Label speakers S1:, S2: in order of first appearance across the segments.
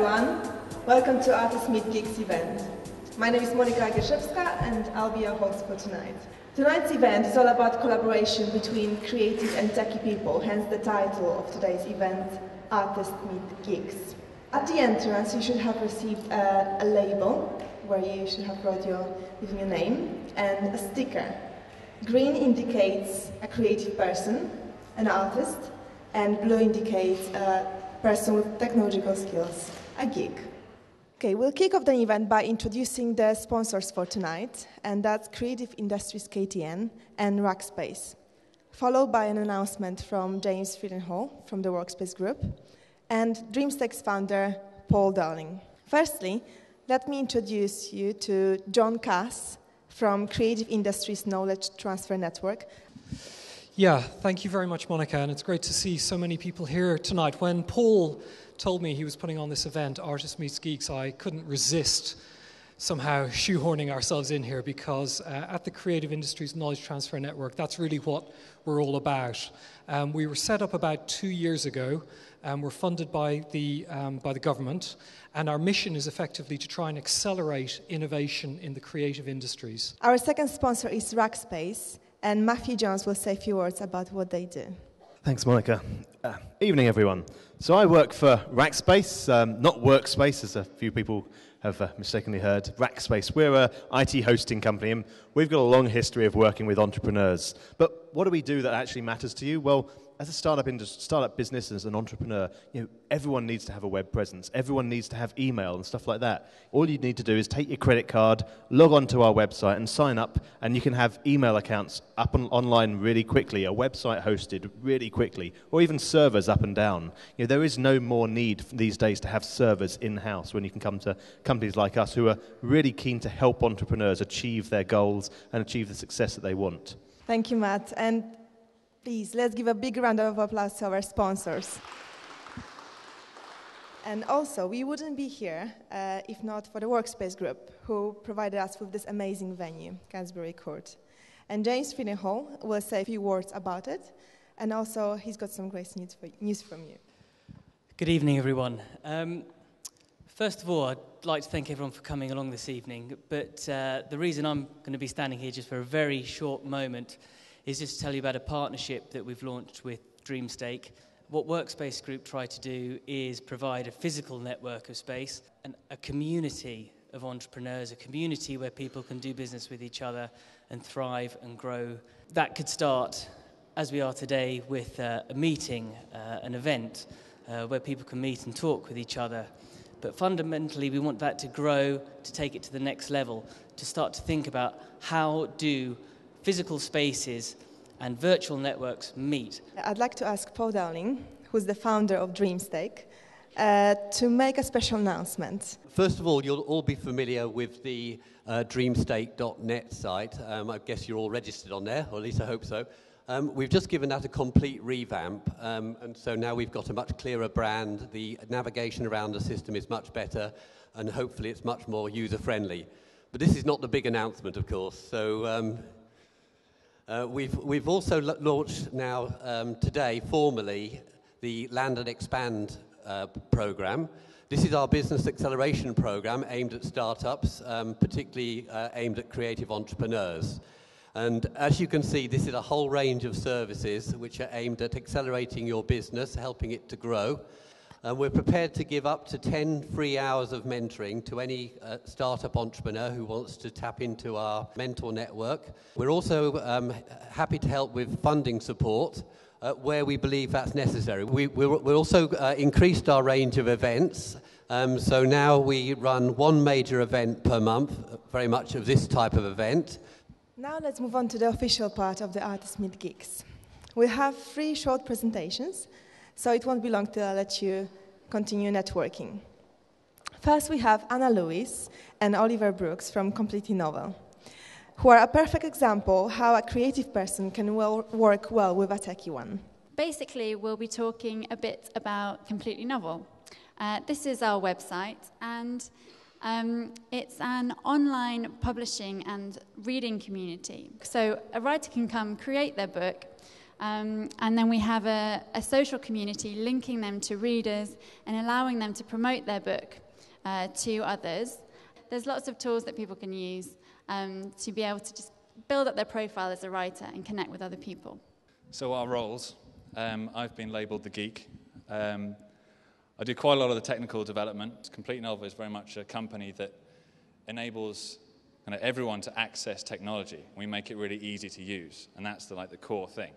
S1: everyone. Welcome to Artist Meet Geeks event. My name is Monika Grzybska and I'll be your host for tonight. Tonight's event is all about collaboration between creative and techie people, hence the title of today's event, Artist Meet Geeks. At the entrance you should have received a label where you should have wrote your name and a sticker. Green indicates a creative person, an artist, and blue indicates a person with technological skills, a geek. Okay, we'll kick off the event by introducing the sponsors for tonight, and that's Creative Industries KTN and Rackspace, followed by an announcement from James Friedenhall from the Workspace Group and Dreamstake's founder, Paul Darling. Firstly, let me introduce you to John Cass from Creative Industries Knowledge Transfer Network.
S2: Yeah, thank you very much, Monica, and it's great to see so many people here tonight. When Paul told me he was putting on this event, Artist Meets Geeks, I couldn't resist somehow shoehorning ourselves in here because at the Creative Industries Knowledge Transfer Network, that's really what we're all about. We were set up about 2 years ago. We're funded by the government, and our mission is effectively to try and accelerate innovation in the creative industries.
S1: Our second sponsor is Rackspace, and Matthew Jones will say a few words about what they do.
S3: Thanks, Monica. Evening, everyone. So I work for Rackspace, not Workspace, as a few people have mistakenly heard. Rackspace, we're an IT hosting company, and we've got a long history of working with entrepreneurs. But what do we do that actually matters to you? Well, as a startup business, as an entrepreneur, everyone needs to have a web presence. Everyone needs to have email and stuff like that. All you need to do is take your credit card, log on to our website and sign up, and you can have email accounts up online really quickly, a website hosted really quickly, or even servers up and down. There is no more need these days to have servers in-house when you can come to companies like us who are really keen to help entrepreneurs achieve their goals and achieve the success that they want.
S1: Thank you, Matt. And please, let's give a big round of applause to our sponsors. And also, we wouldn't be here if not for the Workspace Group, who provided us with this amazing venue, Gansbury Court. And James Friedenhall will say a few words about it, and also he's got some great news from you.
S4: Good evening, everyone. First of all, I'd like to thank everyone for coming along this evening, but the reason I'm going to be standing here just for a very short moment is just to tell you about a partnership that we've launched with Dreamstake. What Workspace Group try to do is provide a physical network of space and a community of entrepreneurs, a community where people can do business with each other and thrive and grow. That could start, as we are today, with a meeting, an event, where people can meet and talk with each other. But fundamentally, we want that to grow, to take it to the next level, to start to think about how do physical spaces and virtual networks meet.
S1: I'd like to ask Paul Dowling, who's the founder of Dreamstake, to make a special announcement.
S5: First of all, you'll all be familiar with the dreamstake.net site. I guess you're all registered on there, or at least I hope so. We've just given that a complete revamp, and so now we've got a much clearer brand. The navigation around the system is much better, and hopefully it's much more user-friendly. But this is not the big announcement, of course. So we've also launched now today formally the Land and Expand program. This is our business acceleration program aimed at startups, particularly aimed at creative entrepreneurs. And as you can see, this is a whole range of services which are aimed at accelerating your business, helping it to grow. And we're prepared to give up to 10 free hours of mentoring to any startup entrepreneur who wants to tap into our mentor network. We're also happy to help with funding support where we believe that's necessary. We've also increased our range of events. So now we run one major event per month, very much of this type of event.
S1: Now let's move on to the official part of the Artist Meet Geeks. We have 3 short presentations, so it won't be long till I let you continue networking. First, we have Anna Lewis and Oliver Brooks from Completely Novel, who are a perfect example how a creative person can work well with a techie one.
S6: Basically, we'll be talking a bit about Completely Novel. This is our website, and it's an online publishing and reading community. So a writer can come create their book, And then we have a social community linking them to readers and allowing them to promote their book to others. There's lots of tools that people can use to be able to just build up their profile as a writer and connect with other people.
S7: So our roles, I've been labelled the geek. I do quite a lot of the technical development. Complete Novel is very much a company that enables everyone to access technology. We make it really easy to use, and that's the core thing.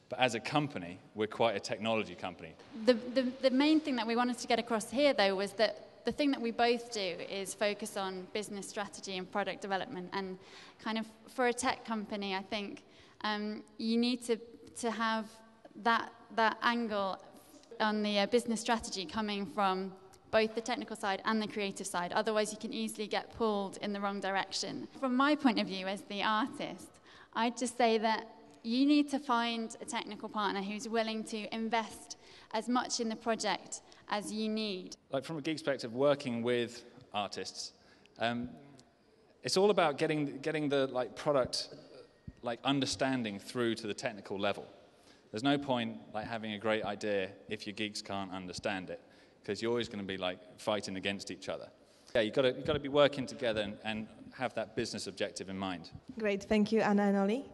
S7: But as a company, we're quite a technology company.
S6: The main thing that we wanted to get across here, though, was that the thing that we both do is focus on business strategy and product development. And kind of for a tech company, I think you need to have that angle on the business strategy coming from both the technical side and the creative side. Otherwise, you can easily get pulled in the wrong direction. From my point of view as the artist, I'd just say that you need to find a technical partner who's willing to invest as much in the project as you need.
S7: From a geek perspective, working with artists, it's all about getting the product understanding through to the technical level. There's no point having a great idea if your geeks can't understand it, because you're always going to be fighting against each other. Yeah, you've got to be working together and have that business objective in mind.
S1: Great, thank you, Anna and Ollie.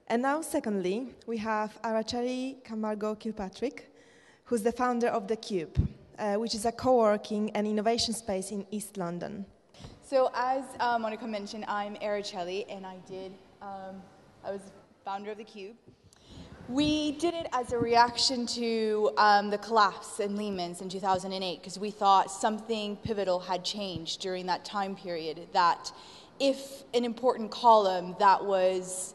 S1: And now, secondly, we have Araceli Camargo-Kilpatrick, who's the founder of The Cube, which is a co-working and innovation space in East London.
S8: So as Monica mentioned, I'm Araceli, and I was founder of The Cube. We did it as a reaction to the collapse in Lehman's in 2008, because we thought something pivotal had changed during that time period, that if an important column that was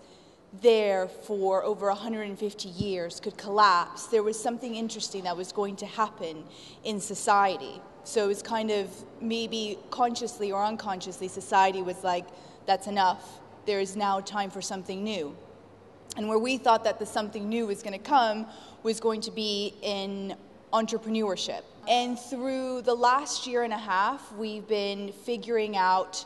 S8: there for over 150 years could collapse, there was something interesting that was going to happen in society. So it was kind of, maybe consciously or unconsciously, society was like, that's enough. There is now time for something new. And where we thought that the something new was going to come was going to be in entrepreneurship. And through the last year and a half, we've been figuring out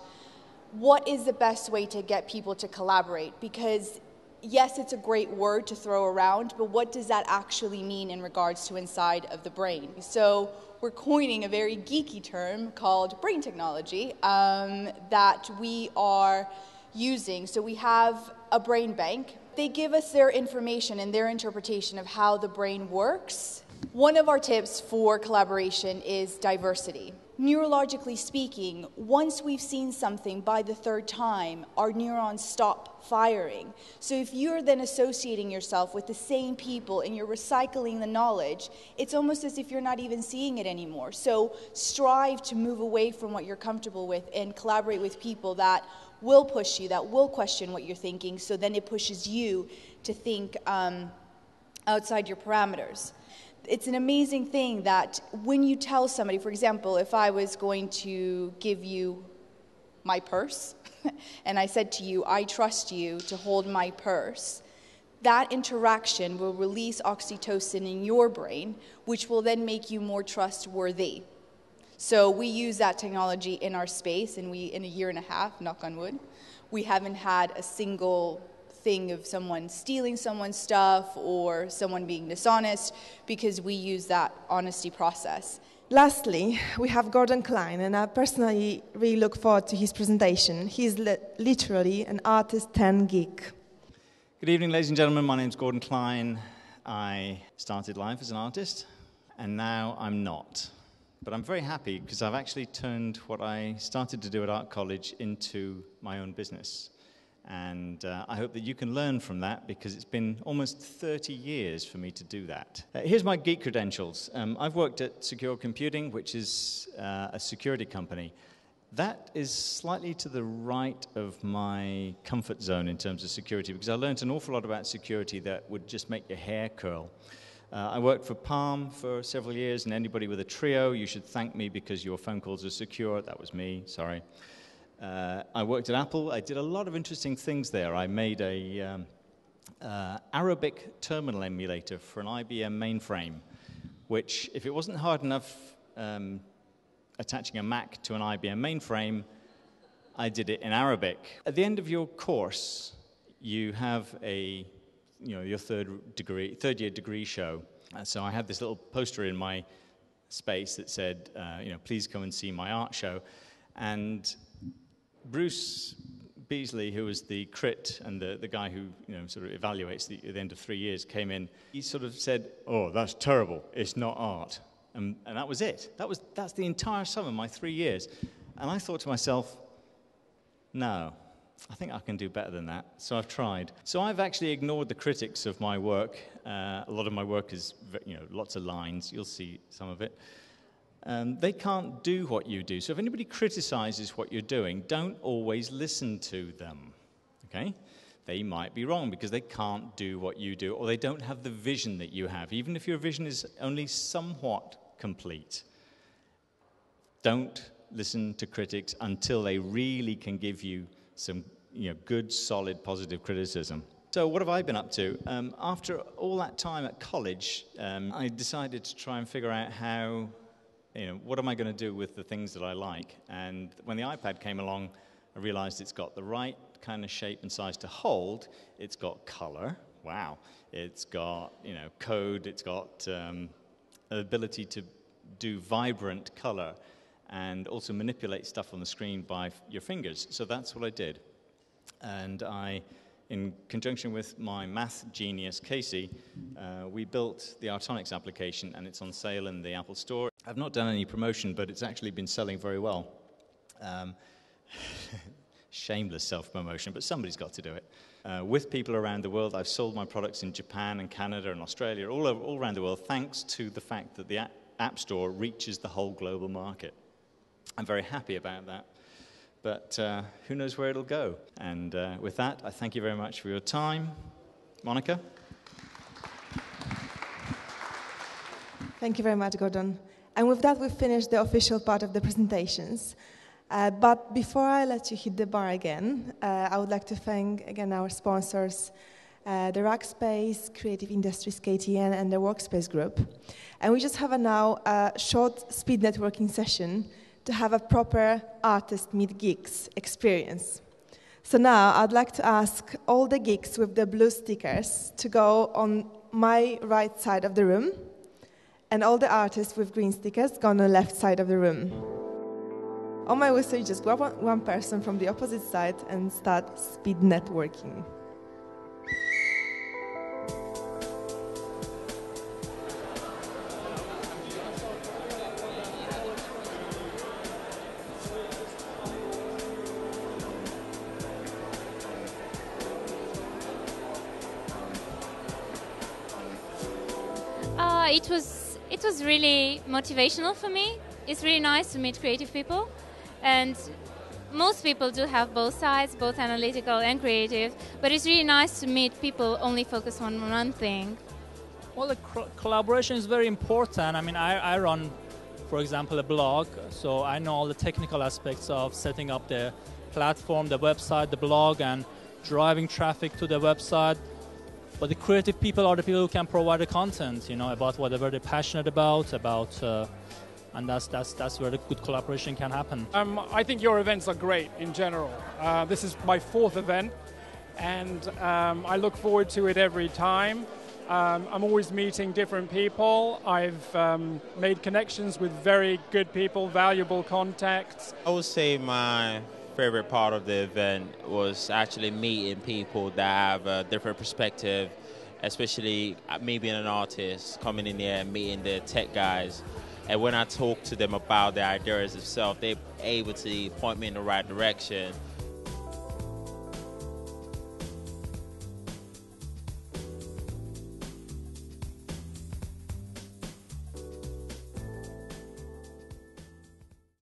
S8: what is the best way to get people to collaborate. Because yes, it's a great word to throw around, but what does that actually mean in regards to inside of the brain? So we're coining a very geeky term called brain technology that we are using. So we have a brain bank. They give us their information and their interpretation of how the brain works. One of our tips for collaboration is diversity. Neurologically speaking, once we've seen something by the third time, our neurons stop firing. So if you're then associating yourself with the same people and you're recycling the knowledge, it's almost as if you're not even seeing it anymore. So strive to move away from what you're comfortable with and collaborate with people that will push you, that will question what you're thinking, so then it pushes you to think outside your parameters. It's an amazing thing that when you tell somebody, for example, if I was going to give you my purse, and I said to you, I trust you to hold my purse, that interaction will release oxytocin in your brain, which will then make you more trustworthy. So we use that technology in our space, and in a year and a half, knock on wood, we haven't had a single thing of someone stealing someone's stuff or someone being dishonest, because we use that honesty process.
S1: Lastly, we have Gordon Klein, and I personally really look forward to his presentation. He's literally an artist turned geek.
S9: Good evening, ladies and gentlemen. My name's Gordon Klein. I started life as an artist, and now I'm not. But I'm very happy because I've actually turned what I started to do at art college into my own business. And I hope that you can learn from that, because it's been almost 30 years for me to do that. Here's my geek credentials. I've worked at Secure Computing, which is a security company. That is slightly to the right of my comfort zone in terms of security, because I learned an awful lot about security that would just make your hair curl. I worked for Palm for several years, and anybody with a Trio, you should thank me because your phone calls are secure. That was me, sorry. I worked at Apple. I did a lot of interesting things there. I made a Arabic terminal emulator for an IBM mainframe, which, if it wasn't hard enough attaching a Mac to an IBM mainframe, I did it in Arabic. At the end of your course, you have a your third year degree show. So I had this little poster in my space that said, please come and see my art show. And Bruce Beasley, who was the crit and the guy who sort of evaluates at the end of 3 years, came in. He sort of said, "Oh, that's terrible. It's not art." And that was it. That's the entire sum of my 3 years. And I thought to myself, no, I think I can do better than that. So I've tried. So I've actually ignored the critics of my work. A lot of my work is, lots of lines. You'll see some of it. They can't do what you do. So if anybody criticizes what you're doing, don't always listen to them, okay? They might be wrong because they can't do what you do, or they don't have the vision that you have, even if your vision is only somewhat complete. Don't listen to critics until they really can give you some good, solid, positive criticism. So what have I been up to? After all that time at college, I decided to try and figure out how, what am I going to do with the things that I like? And when the iPad came along, I realized it's got the right kind of shape and size to hold. It's got color. Wow. It's got, code. It's got ability to do vibrant color and also manipulate stuff on the screen by your fingers. So that's what I did. And in conjunction with my math genius, Casey, we built the Artonics application, and it's on sale in the Apple Store. I've not done any promotion, but it's actually been selling very well. Shameless self-promotion, but somebody's got to do it. With people around the world, I've sold my products in Japan and Canada and Australia, all around the world, thanks to the fact that the App Store reaches the whole global market. I'm very happy about that. But who knows where it'll go. And with that, I thank you very much for your time. Monica?
S1: Thank you very much, Gordon. And with that, we've finished the official part of the presentations. But before I let you hit the bar again, I would like to thank again our sponsors, the Rackspace, Creative Industries KTN, and the Workspace Group. And we just have now a short speed networking session to have a proper artist meet geeks experience. So now I'd like to ask all the geeks with the blue stickers to go on my right side of the room, and all the artists with green stickers go on the left side of the room. On my whistle, you just grab one person from the opposite side and start speed networking.
S10: It was really motivational for me. It's really nice to meet creative people, and most people do have both sides, both analytical and creative, but it's really nice to meet people only focus on one thing.
S11: Well, the collaboration is very important. I mean, I run, for example, a blog, so I know all the technical aspects of setting up the platform, the website, the blog, and driving traffic to the website. But the creative people are the people who can provide the content, about whatever they're passionate about, and that's where the good collaboration can happen.
S12: I think your events are great in general. This is my 4th event, and I look forward to it every time. I'm always meeting different people. I've made connections with very good people, valuable contacts.
S13: I would say my favorite part of the event was actually meeting people that have a different perspective, especially me being an artist, coming in there and meeting the tech guys. And when I talk to them about the ideas itself, they're able to point me in the right direction